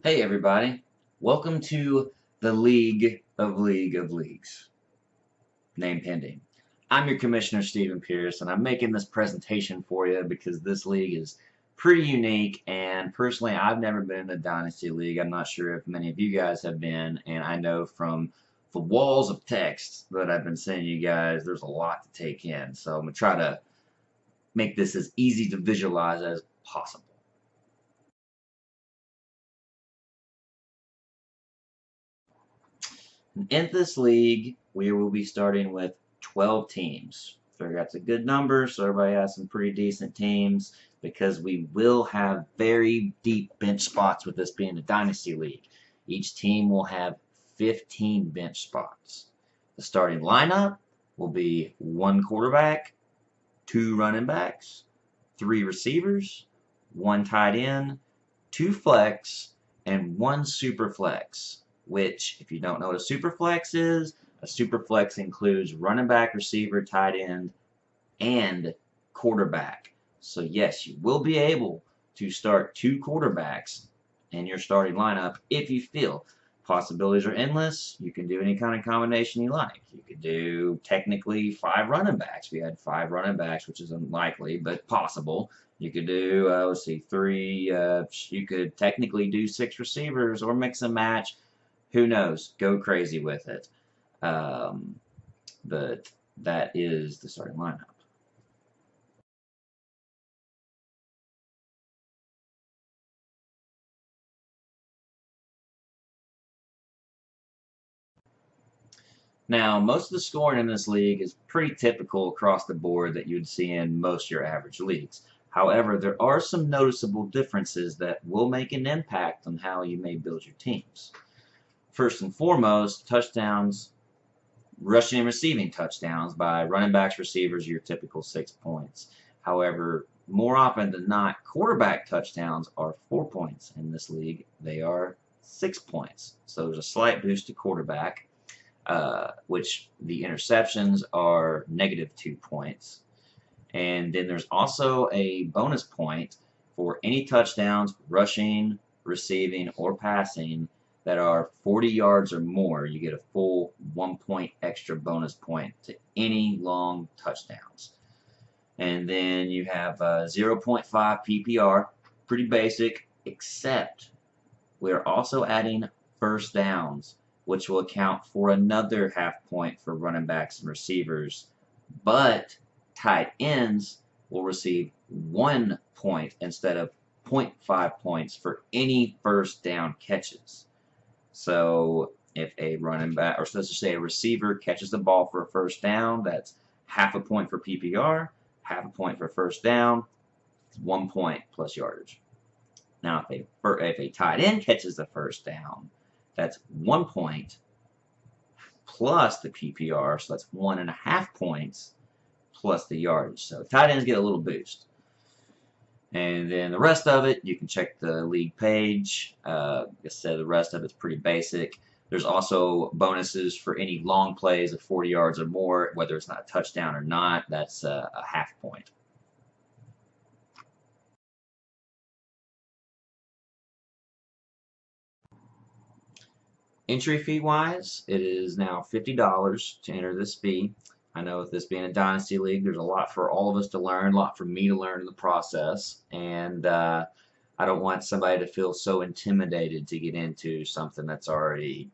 Hey everybody, welcome to the League of Leagues, name pending. I'm your Commissioner Stephen Pierce, and I'm making this presentation for you because this league is pretty unique, and personally I've never been in a Dynasty League. I'm not sure if many of you guys have been, and I know from the walls of text that I've been sending you guys, there's a lot to take in, so I'm going to try to make this as easy to visualize as possible. In this league, we will be starting with 12 teams. Figure that's a good number, so everybody has some pretty decent teams because we will have very deep bench spots with this being a Dynasty League. Each team will have 15 bench spots. The starting lineup will be one quarterback, two running backs, three receivers, one tight end, two flex, and one super flex. Which, if you don't know what a super flex is, a super flex includes running back, receiver, tight end, and quarterback. So yes, you will be able to start two quarterbacks in your starting lineup if you feel. Possibilities are endless. You can do any kind of combination you like. You could do technically 5 running backs. We had 5 running backs, which is unlikely, but possible. You could do, let's see, 3. You could technically do 6 receivers or mix and match. Who knows? Go crazy with it. But that is the starting lineup. Now, most of the scoring in this league is pretty typical across the board that you'd see in most of your average leagues. However, there are some noticeable differences that will make an impact on how you may build your teams. First and foremost, touchdowns, rushing and receiving touchdowns by running backs, receivers, your typical 6 points. However, more often than not, quarterback touchdowns are 4 points in this league. They are 6 points. So there's a slight boost to quarterback. Which the interceptions are -2 points. And then there's also a bonus point for any touchdowns, rushing, receiving, or passing that are 40 yards or more. You get a full 1 point extra bonus point to any long touchdowns. And then you have 0.5 PPR, pretty basic, except we're also adding first downs, which will account for another half point for running backs and receivers. But tight ends will receive 1 point instead of 0.5 points for any first down catches. So if a running back, or let's just say a receiver catches the ball for a first down, that's half a point for PPR, half a point for first down, 1 point plus yardage. Now, if a tight end catches the first down, that's 1 point plus the PPR, so that's 1.5 points plus the yardage. So tight ends get a little boost. And then the rest of it, you can check the league page. Like I said, the rest of it's pretty basic. There's also bonuses for any long plays of 40 yards or more, whether it's not a touchdown or not. That's a half point. Entry fee wise, it is now $50 to enter this fee. I know with this being a Dynasty League, there's a lot for all of us to learn, a lot for me to learn in the process, and I don't want somebody to feel so intimidated to get into something that's already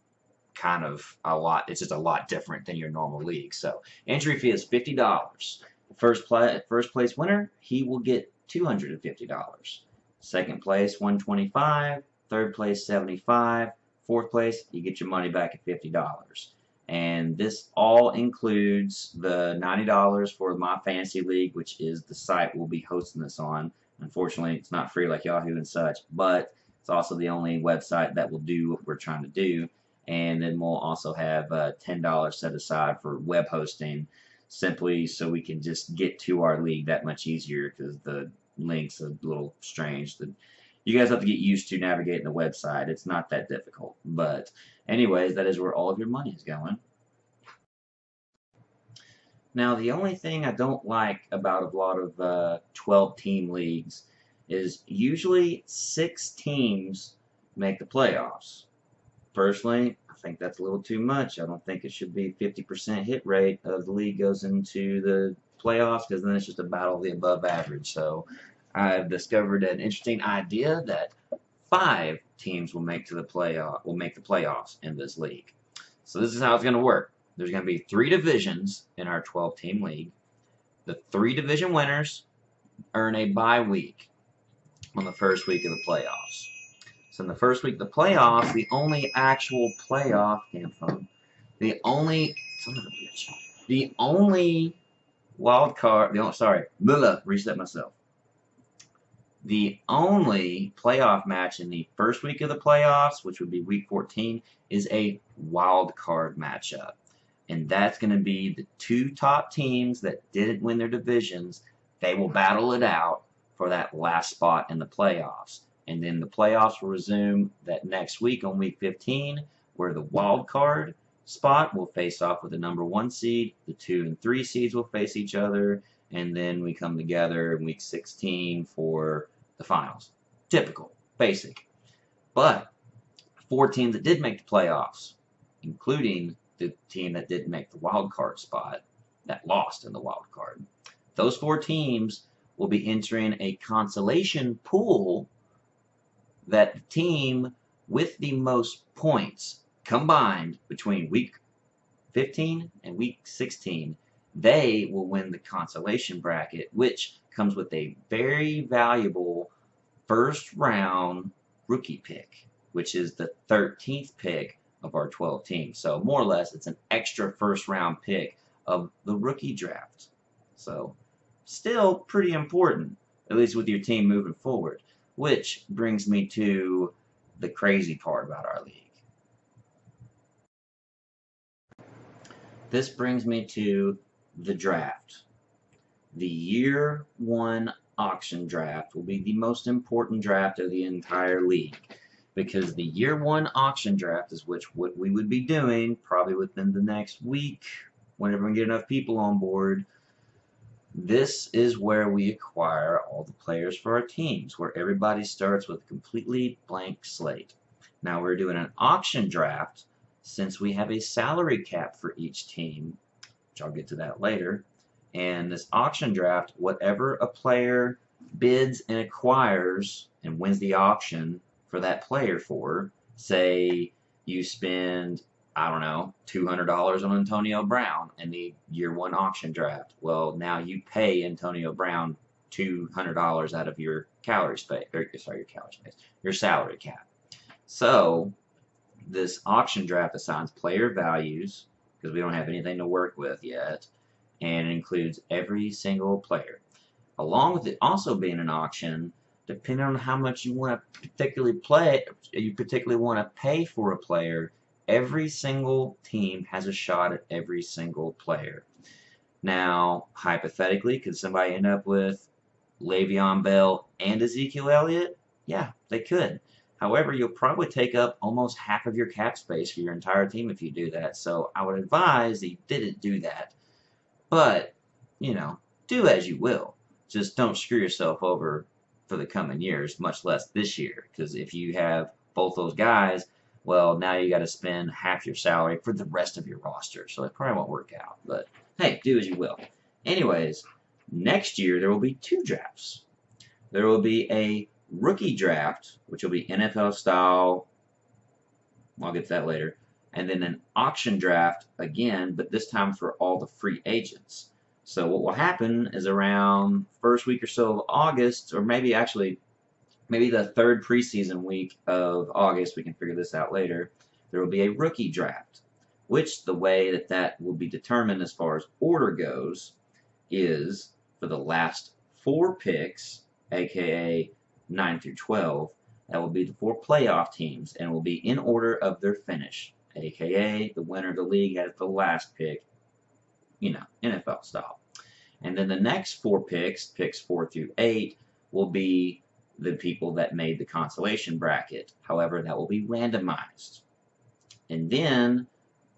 kind of a lot, it's just a lot different than your normal league. So entry fee is $50. First place winner, he will get $250. Second place, $125. Third place, $75. Fourth place, you get your money back at $50. And this all includes the $90 for my fantasy league, which is the site we'll be hosting this on. Unfortunately, it's not free like Yahoo and such, but it's also the only website that will do what we're trying to do. And then we'll also have $10 set aside for web hosting, simply so we can just get to our league that much easier, because the links are a little strange. You guys have to get used to navigating the website. It's not that difficult. But anyways, that is where all of your money is going. Now, the only thing I don't like about a lot of 12-team leagues is usually 6 teams make the playoffs. Personally, I think that's a little too much. I don't think it should be 50% hit rate of the league goes into the playoffs, because then it's just a battle of the above average. So I've discovered an interesting idea that 5 teams will make the playoffs in this league. So this is how it's going to work. There's going to be 3 divisions in our 12-team league. The 3 division winners earn a bye week on the first week of the playoffs. So in the first week of the playoffs, the only actual playoff the only wild card, reset myself. The only playoff match in the first week of the playoffs, which would be week 14, is a wild card matchup. And that's going to be the 2 top teams that didn't win their divisions. They will battle it out for that last spot in the playoffs. And then the playoffs will resume that next week on week 15, where the wild card spot will face off with the number 1 seed. The 2 and 3 seeds will face each other. And then we come together in week 16 for the finals. Typical. Basic. But 4 teams that did make the playoffs, including the team that didn't make the wild card spot, that lost in the wild card, those 4 teams will be entering a consolation pool that the team with the most points combined between week 15 and week 16, they will win the consolation bracket, which comes with a very valuable first round rookie pick, which is the 13th pick of our 12 teams. So more or less, it's an extra first round pick of the rookie draft. So still pretty important, at least with your team moving forward. Which brings me to the crazy part about our league. This brings me to the draft. The year 1 auction draft will be the most important draft of the entire league, because the year 1 auction draft is what we would be doing probably within the next week, whenever we get enough people on board. This is where we acquire all the players for our teams, where everybody starts with a completely blank slate. Now we're doing an auction draft since we have a salary cap for each team, which I'll get to that later. And this auction draft, whatever a player bids and acquires and wins the auction for that player for, say you spend, I don't know, $200 on Antonio Brown in the year 1 auction draft. Well, now you pay Antonio Brown $200 out of your your salary cap. So this auction draft assigns player values, because we don't have anything to work with yet, and it includes every single player. Along with it also being an auction, depending on how much you want to particularly want to pay for a player, every single team has a shot at every single player. Now, hypothetically, could somebody end up with Le'Veon Bell and Ezekiel Elliott? Yeah, they could. However, you'll probably take up almost half of your cap space for your entire team if you do that. So I would advise that you didn't do that. But, do as you will. Just don't screw yourself over for the coming years, much less this year. Because if you have both those guys, well, now you got to spend half your salary for the rest of your roster. So it probably won't work out. But, hey, do as you will. Anyways, next year there will be 2 drafts. There will be a rookie draft, which will be NFL style. I'll get to that later. And then an auction draft again, but this time for all the free agents. So what will happen is around first week or so of August, or maybe the 3rd preseason week of August, we can figure this out later, there will be a rookie draft, which the way that will be determined as far as order goes is for the last 4 picks, aka 9 through 12, that will be the 4 playoff teams, and will be in order of their finish, aka the winner of the league has the last pick, NFL style. And then the next 4 picks 4 through 8, will be the people that made the consolation bracket. However, that will be randomized. And then,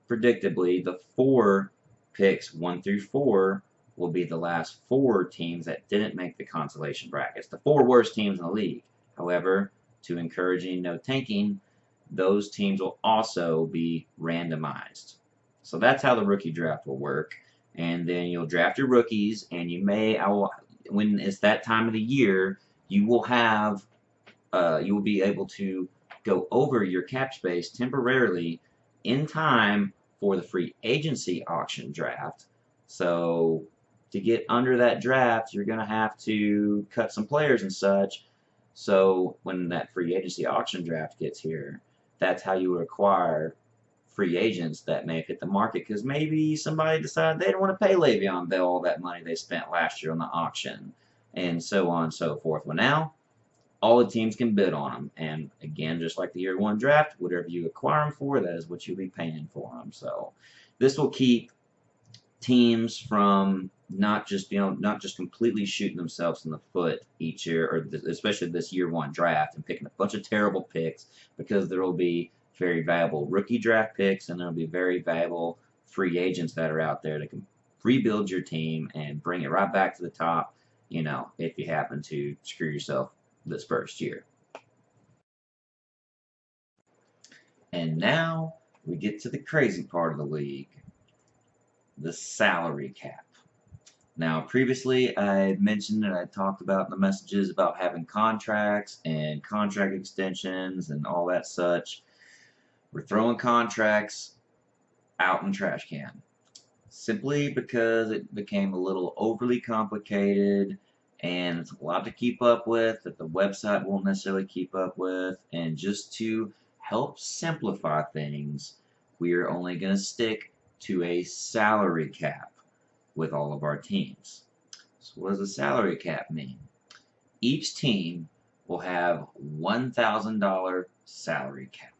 predictably, the 4 picks 1 through 4 will be the last 4 teams that didn't make the consolation brackets. The 4 worst teams in the league. However, to encouraging no tanking, those teams will also be randomized. So that's how the rookie draft will work. And then you'll draft your rookies, and when it's that time of the year, you will be able to go over your cap space temporarily in time for the free agency auction draft. So to get under that draft, you're going to have to cut some players and such. So when that free agency auction draft gets here, that's how you acquire free agents that may have hit the market, because maybe somebody decided they didn't want to pay Le'Veon Bell all that money they spent last year on the auction, and so on and so forth. Well, now all the teams can bid on them, and again, just like the year one draft, whatever you acquire them for, that is what you'll be paying for them. So this will keep teams from not just completely shooting themselves in the foot each year, or especially this year one draft, and picking a bunch of terrible picks, because there will be very valuable rookie draft picks, and there will be very valuable free agents that are out there that can rebuild your team and bring it right back to the top, if you happen to screw yourself this first year. And now we get to the crazy part of the league, the salary cap. Now, previously I mentioned and I talked about in the messages about having contracts and contract extensions and all that such. We're throwing contracts out in the trash can, simply because it became a little overly complicated, and it's a lot to keep up with that the website won't necessarily keep up with. And just to help simplify things, we are only going to stick to a salary cap with all of our teams. So what does a salary cap mean? Each team will have $1,000 salary cap.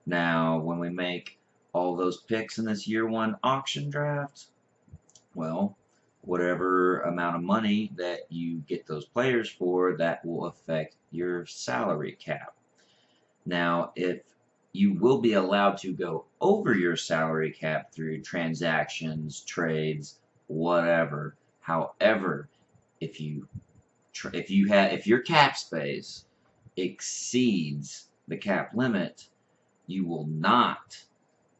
Now, when we make all those picks in this year one auction draft, well, whatever amount of money that you get those players for, that will affect your salary cap. Now, if you will be allowed to go over your salary cap through transactions, trades, whatever. However, if your cap space exceeds the cap limit, you will not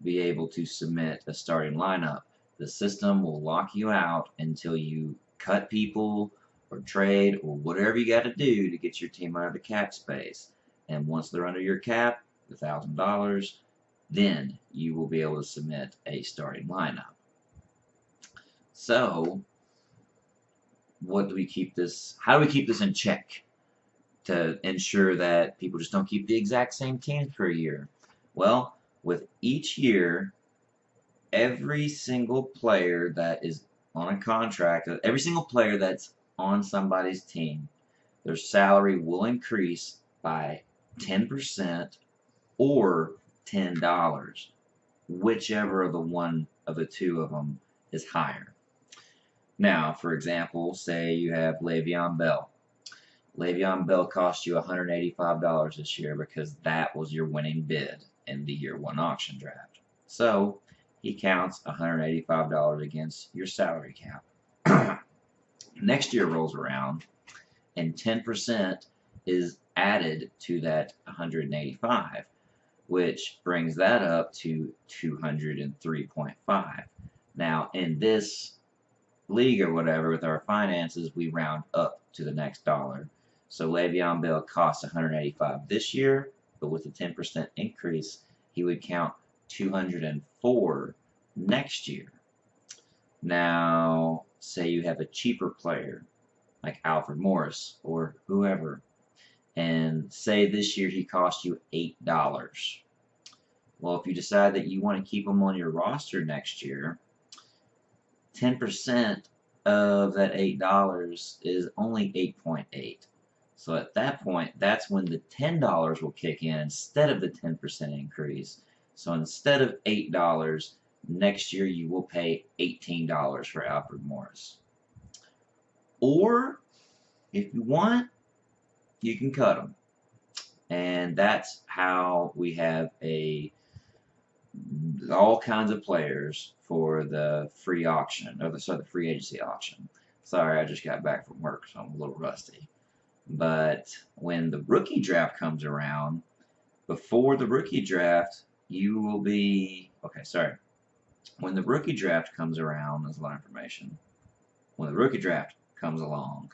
be able to submit a starting lineup. The system will lock you out until you cut people or trade or whatever you got to do to get your team out of the cap space. And once they're under your cap, $1,000, then you will be able to submit a starting lineup. So, how do we keep this in check to ensure that people just don't keep the exact same teams per year? Well, with each year, every single player that is on a contract, every single player that's on somebody's team, their salary will increase by 10% or $10, whichever of the two of them is higher. Now, for example, say you have Le'Veon Bell. Le'Veon Bell cost you $185 this year because that was your winning bid in the year one auction draft. So he counts $185 against your salary cap. Next year rolls around and 10% is added to that 185, which brings that up to 203.5. Now, in this league or whatever, with our finances, we round up to the next dollar. So Le'Veon Bell costs $185 this year, but with a 10% increase, he would count 204 next year. Now, say you have a cheaper player like Alfred Morris or whoever, and say this year he cost you $8. Well, if you decide that you want to keep him on your roster next year, 10% of that $8 is only 8.8. So at that point, that's when the $10 will kick in instead of the 10% increase. So instead of $8, next year you will pay $18 for Alfred Morris. Or, if you want, you can cut him. And that's how we have all kinds of players for the free auction, the free agency auction. Sorry, I just got back from work, so I'm a little rusty. But when the rookie draft comes around, before the rookie draft, you will be okay. Sorry. When the rookie draft comes around, there's a lot of information. When the rookie draft comes along,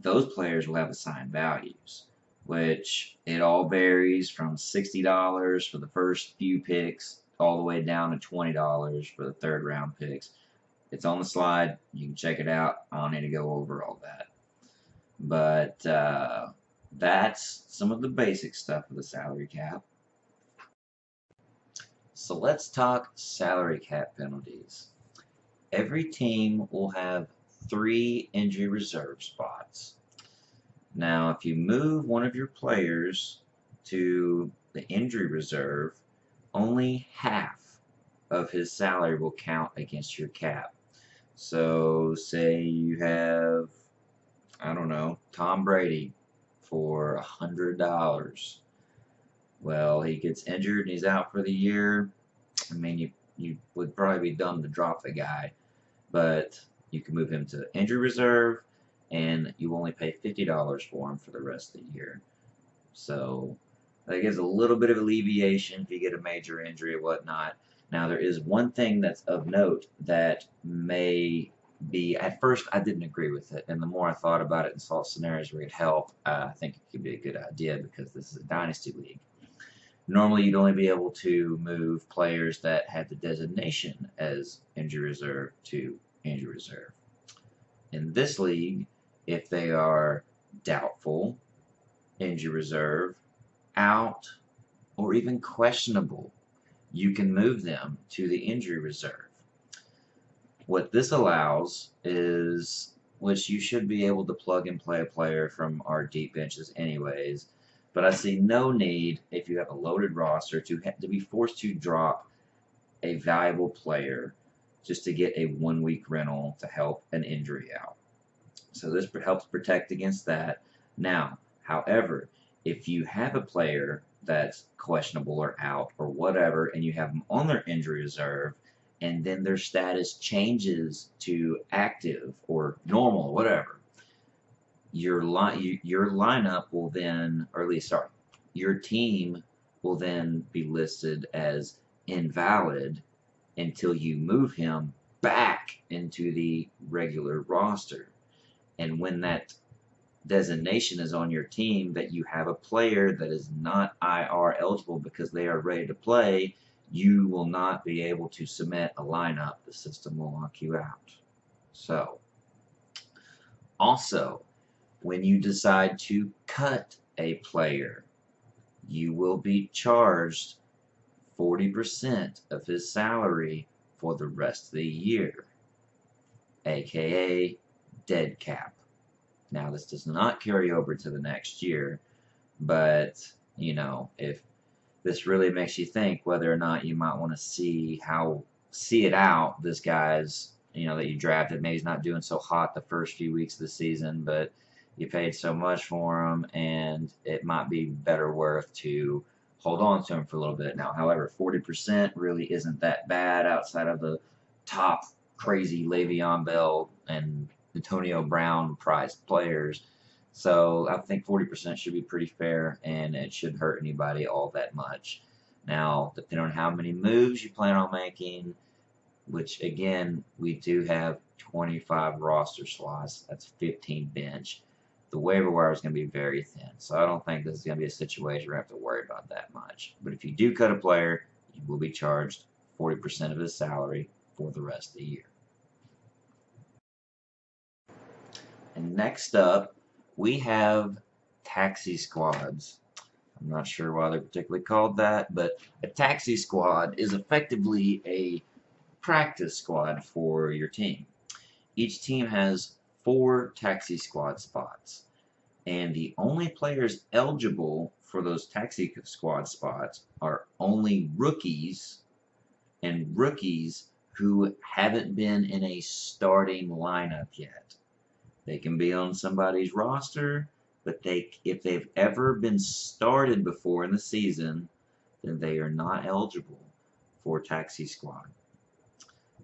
those players will have assigned values, which it all varies from $60 for the first few picks all the way down to $20 for the third round picks. It's on the slide. You can check it out. I don't need to go over all that. But that's some of the basic stuff of the salary cap. So let's talk salary cap penalties. Every team will have 3 injury reserve spots. Now, if you move one of your players to the injury reserve, only half of his salary will count against your cap. So, say you have, I don't know, Tom Brady for $100. Well, he gets injured and he's out for the year. I mean, you would probably be dumb to drop the guy, but you can move him to injury reserve, and you only pay $50 for him for the rest of the year. So that gives a little bit of alleviation if you get a major injury or whatnot. Now, there is one thing that's of note that may be, at first I didn't agree with it, and the more I thought about it and saw scenarios where it could help, I think it could be a good idea because this is a Dynasty League. Normally, you'd only be able to move players that had the designation as injury reserve to injury reserve. In this league, if they are doubtful, injury reserve, out, or even questionable, you can move them to the injury reserve. What this allows is, which you should be able to plug and play a player from our deep benches anyways, but I see no need, if you have a loaded roster, to be forced to drop a valuable player just to get a 1-week rental to help an injury out. So this helps protect against that. Now, however, if you have a player that's questionable or out or whatever, and you have them on their injury reserve, and then their status changes to active or normal or whatever, your lineup will then, or at least, sorry, your team will then be listed as invalid until you move him back into the regular roster. And when that designation is on your team that you have a player that is not IR eligible because they are ready to play, you will not be able to submit a lineup. The system will lock you out. So, also, when you decide to cut a player, you will be charged 40% of his salary for the rest of the year, aka dead cap. Now, this does not carry over to the next year, but, you know, if this really makes you think whether or not you might want to see it out, this guy's, you know, that you drafted, maybe he's not doing so hot the first few weeks of the season, but you paid so much for him, and it might be better worth to hold on to him for a little bit. Now, however, 40% really isn't that bad outside of the top crazy Le'Veon Bell and Antonio Brown priced players. So I think 40% should be pretty fair, and it shouldn't hurt anybody all that much. Now, depending on how many moves you plan on making, which again, we do have 25 roster slots, that's 15 bench. The waiver wire is going to be very thin, so I don't think this is going to be a situation where you have to worry about that much. But if you do cut a player, you will be charged 40% of his salary for the rest of the year. And next up, we have taxi squads. I'm not sure why they're particularly called that, but a taxi squad is effectively a practice squad for your team. Each team has 4 taxi squad spots, and the only players eligible for those taxi squad spots are only rookies, and rookies who haven't been in a starting lineup yet. They can be on somebody's roster, but if they've ever been started before in the season, then they are not eligible for taxi squad.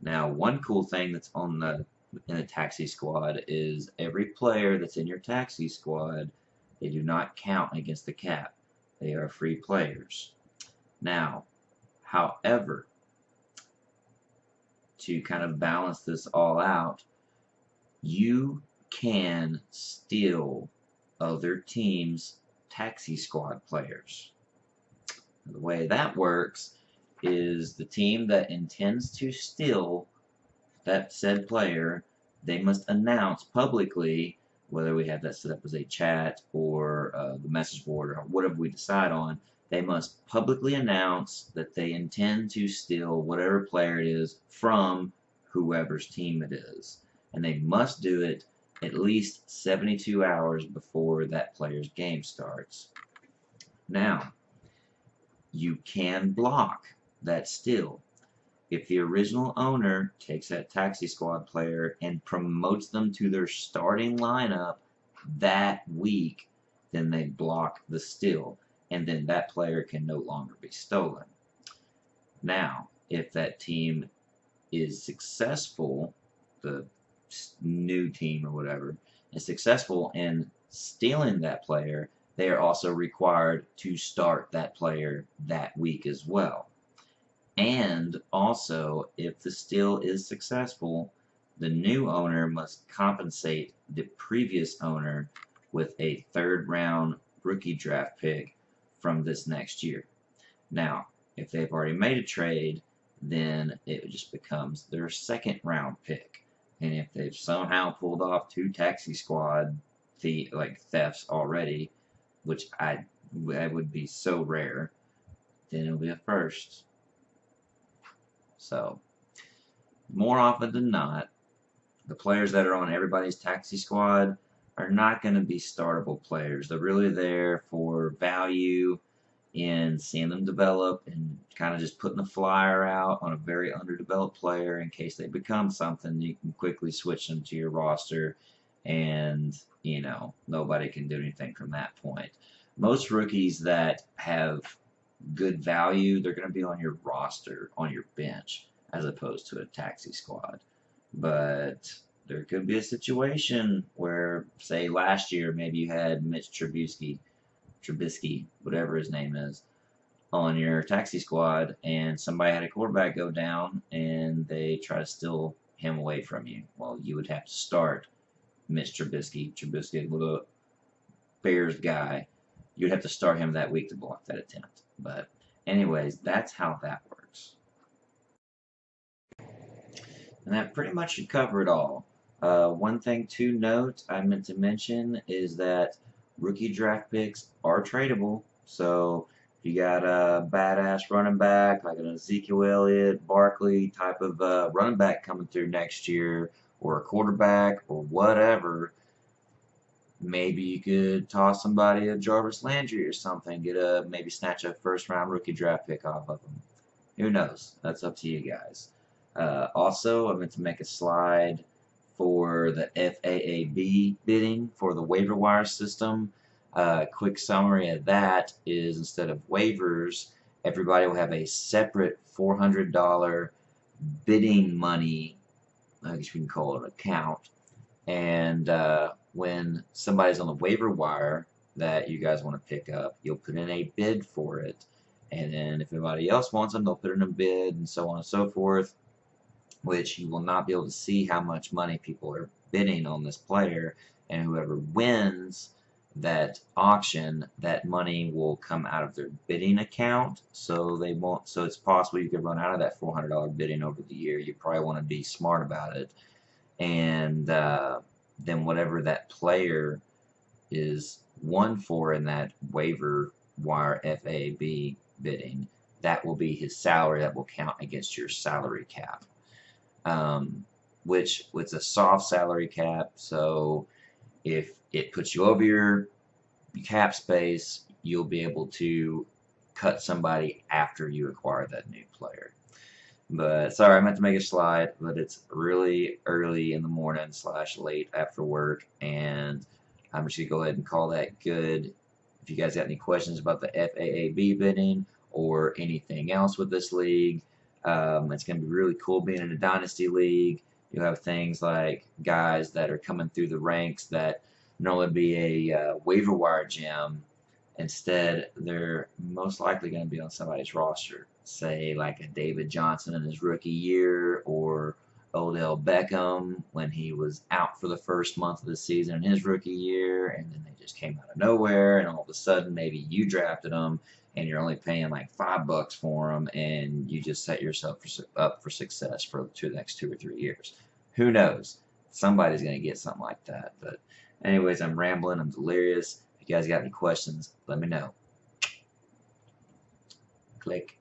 Now, one cool thing that's on the in a taxi squad is every player that's in your taxi squad, they do not count against the cap. They are free players. Now, however, to kind of balance this all out, you can steal other teams' taxi squad players. The way that works is the team that intends to steal that said player, they must announce publicly, whether we have that set up as a chat or the message board or whatever we decide on, they must publicly announce that they intend to steal whatever player it is from whoever's team it is. And they must do it at least 72 hours before that player's game starts. Now, you can block that steal. If the original owner takes that taxi squad player and promotes them to their starting lineup that week, then they block the steal, and then that player can no longer be stolen. Now, if that team is successful, the new team or whatever, is successful in stealing that player, they are also required to start that player that week as well. And also, if the steal is successful, the new owner must compensate the previous owner with a third-round rookie draft pick from this next year. Now, if they've already made a trade, then it just becomes their second-round pick. And if they've somehow pulled off 2 taxi squad thefts already, which that would be so rare, then it'll be a first. So, more often than not, the players that are on everybody's taxi squad are not going to be startable players. They're really there for value in seeing them develop and kind of just putting a flyer out on a very underdeveloped player in case they become something. You can quickly switch them to your roster and, nobody can do anything from that point. Most rookies that have good value, they're going to be on your roster, on your bench, as opposed to a taxi squad. But there could be a situation where, say, last year, maybe you had Mitch Trubisky, whatever his name is, on your taxi squad, and somebody had a quarterback go down, and they try to steal him away from you. Well, you would have to start Mitch Trubisky, little Bears guy. You'd have to start him that week to block that attempt. But anyways, that's how that works. And that pretty much should cover it all. One thing to note I meant to mention is that rookie draft picks are tradable. So if you got a badass running back like an Ezekiel Elliott, Barkley type of running back coming through next year, or a quarterback or whatever, maybe you could toss somebody a Jarvis Landry or something, maybe snatch a first-round rookie draft pick off of them. Who knows? That's up to you guys. Also, I meant to make a slide for the FAAB bidding for the waiver wire system. Quick summary of that is instead of waivers, everybody will have a separate $400 bidding money, I guess we can call it an account, and when somebody's on the waiver wire that you guys want to pick up, you'll put in a bid for it, and then if anybody else wants them, they'll put in a bid, and so on and so forth, which you will not be able to see how much money people are bidding on this player, and whoever wins that auction, that money will come out of their bidding account, so it's possible you could run out of that $400 bidding over the year. You probably want to be smart about it, and then whatever that player is won for in that waiver wire FAB bidding, that will be his salary that will count against your salary cap, which it's a soft salary cap, so if it puts you over your cap space, you'll be able to cut somebody after you acquire that new player. But sorry, I meant to make a slide, but it's really early in the morning / late after work, and I'm just going to go ahead and call that good. If you guys got any questions about the FAAB bidding or anything else with this league, it's going to be really cool being in a Dynasty league. You have things like guys that are coming through the ranks that normally be a waiver wire gem. Instead, they're most likely going to be on somebody's roster. Say like a David Johnson in his rookie year, or Odell Beckham when he was out for the first month of the season in his rookie year, and then they just came out of nowhere, and all of a sudden maybe you drafted them and you're only paying like $5 for them, and you just set yourself up for success for the next 2 or 3 years. Who knows? Somebody's going to get something like that. But anyways, I'm rambling. I'm delirious. If you guys got any questions, let me know. Click.